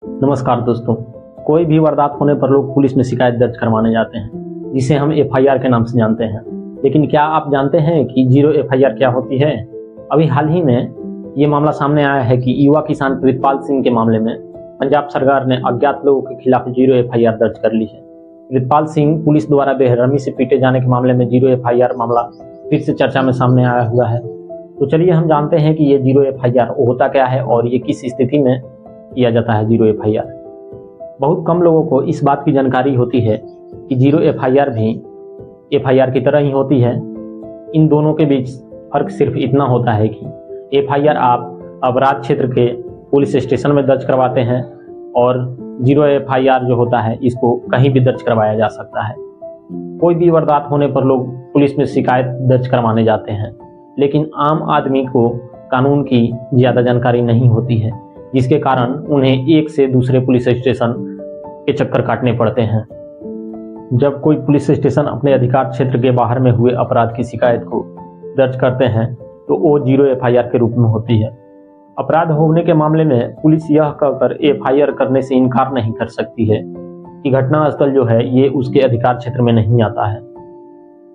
नमस्कार दोस्तों। कोई भी वारदात होने पर लोग पुलिस में शिकायत दर्ज करवाने जाते हैं, जिसे हम एफआईआर के नाम से जानते हैं। लेकिन क्या आप जानते हैं कि जीरो एफआईआर क्या होती है? अभी हाल ही में ये मामला सामने आया है कि युवा किसान प्रीतपाल सिंह के मामले में पंजाब सरकार ने अज्ञात लोगों के खिलाफ जीरो एफआईआर दर्ज कर ली है। प्रीतपाल सिंह पुलिस द्वारा बेरहमी से पीटे जाने के मामले में जीरो एफआईआर मामला फिर से चर्चा में सामने आया हुआ है। तो चलिए हम जानते हैं कि ये जीरो एफआईआर होता क्या है और ये किस स्थिति में किया जाता है जीरो एफआईआर। बहुत कम लोगों को इस बात की जानकारी होती है कि जीरो एफआईआर भी एफआईआर की तरह ही होती है। इन दोनों के बीच फर्क सिर्फ इतना होता है कि एफआईआर आप अपराध क्षेत्र के पुलिस स्टेशन में दर्ज करवाते हैं और जीरो एफआईआर जो होता है इसको कहीं भी दर्ज करवाया जा सकता है। कोई भी वारदात होने पर लोग पुलिस में शिकायत दर्ज करवाने जाते हैं, लेकिन आम आदमी को कानून की ज़्यादा जानकारी नहीं होती है, जिसके कारण उन्हें एक से दूसरे पुलिस स्टेशन के चक्कर काटने पड़ते हैं। जब कोई पुलिस स्टेशन अपने अधिकार क्षेत्र के बाहर में हुए अपराध की शिकायत को दर्ज करते हैं तो वो जीरो एफआईआर के रूप में होती है। अपराध होने के मामले में पुलिस यह कहकर एफआईआर करने से इनकार नहीं कर सकती है कि घटनास्थल जो है ये उसके अधिकार क्षेत्र में नहीं आता है।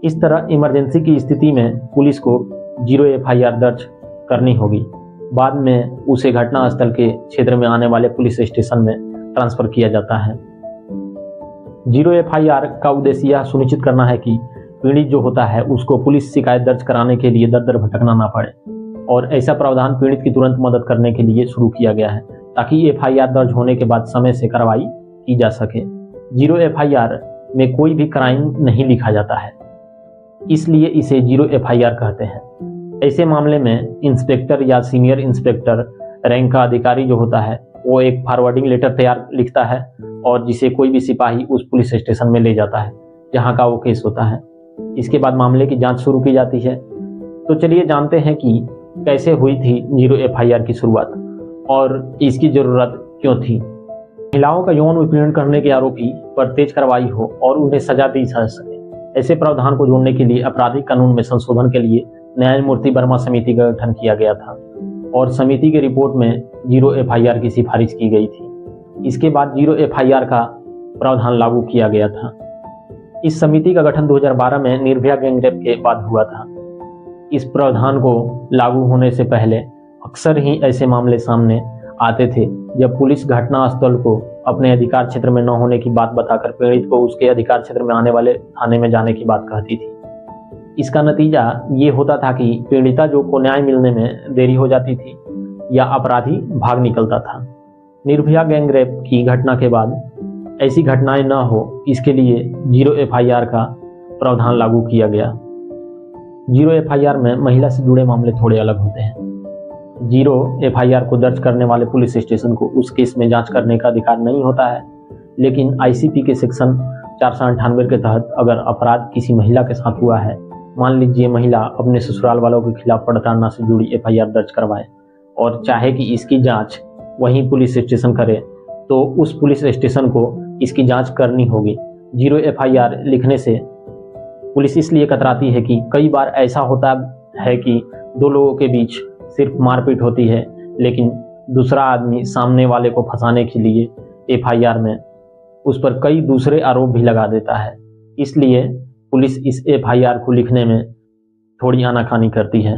इस तरह इमरजेंसी की स्थिति में पुलिस को जीरो एफआईआर दर्ज करनी होगी। बाद में उसे घटनास्थल के क्षेत्र में आने वाले पुलिस स्टेशन में ट्रांसफर किया जाता है। जीरो एफआईआर का उद्देश्य यह सुनिश्चित करना है कि पीड़ित जो होता है उसको पुलिस शिकायत दर्ज कराने के लिए दर दर भटकना ना पड़े, और ऐसा प्रावधान पीड़ित की तुरंत मदद करने के लिए शुरू किया गया है ताकि एफआईआर दर्ज होने के बाद समय से कार्रवाई की जा सके। जीरो एफआईआर में कोई भी क्राइम नहीं लिखा जाता है, इसलिए इसे जीरो एफआईआर कहते हैं। ऐसे मामले में इंस्पेक्टर या सीनियर इंस्पेक्टर रैंक का अधिकारी जो होता है वो एक फॉरवर्डिंग लेटर तैयार लिखता है और जिसे कोई भी सिपाही उस पुलिस स्टेशन में ले जाता है जहां का वो केस होता है। इसके बाद मामले की जांच शुरू की जाती है। तो चलिए जानते हैं कि कैसे हुई थी जीरो एफआईआर की शुरुआत और इसकी जरूरत क्यों थी। महिलाओं का यौन उत्पीड़न करने के आरोपी पर तेज कार्रवाई हो और उन्हें सजा दी जा सके, ऐसे प्रावधान को जोड़ने के लिए आपराधिक कानून में संशोधन के लिए न्यायमूर्ति वर्मा समिति का गठन किया गया था और समिति की रिपोर्ट में जीरो एफआईआर की सिफारिश की गई थी। इसके बाद जीरो एफआईआर का प्रावधान लागू किया गया था। इस समिति का गठन 2012 में निर्भया गैंगरेप के बाद हुआ था। इस प्रावधान को लागू होने से पहले अक्सर ही ऐसे मामले सामने आते थे जब पुलिस घटनास्थल को अपने अधिकार क्षेत्र में न होने की बात बताकर पीड़ित को उसके अधिकार क्षेत्र में आने वाले थाने में जाने की बात कहती थी। इसका नतीजा ये होता था कि पीड़िता जो को न्याय मिलने में देरी हो जाती थी या अपराधी भाग निकलता था। निर्भया गैंगरेप की घटना के बाद ऐसी घटनाएं न हो, इसके लिए जीरो एफआईआर का प्रावधान लागू किया गया। जीरो एफआईआर में महिला से जुड़े मामले थोड़े अलग होते हैं। जीरो एफआईआर को दर्ज करने वाले पुलिस स्टेशन को उस केस में जांच करने का अधिकार नहीं होता है, लेकिन आईसीपी के सेक्शन 498 के तहत अगर अपराध किसी महिला के साथ हुआ है, मान लीजिए महिला अपने ससुराल वालों के खिलाफ प्रताड़ना से जुड़ी एफआईआर दर्ज करवाए और चाहे कि इसकी जांच वहीं पुलिस स्टेशन करे, तो उस पुलिस स्टेशन को इसकी जांच करनी होगी। जीरो एफआईआर लिखने से पुलिस इसलिए कतराती है कि कई बार ऐसा होता है कि दो लोगों के बीच सिर्फ मारपीट होती है, लेकिन दूसरा आदमी सामने वाले को फंसाने के लिए एफआईआर में उस पर कई दूसरे आरोप भी लगा देता है। इसलिए पुलिस इस एफआईआर को लिखने में थोड़ी आनाकानी करती है।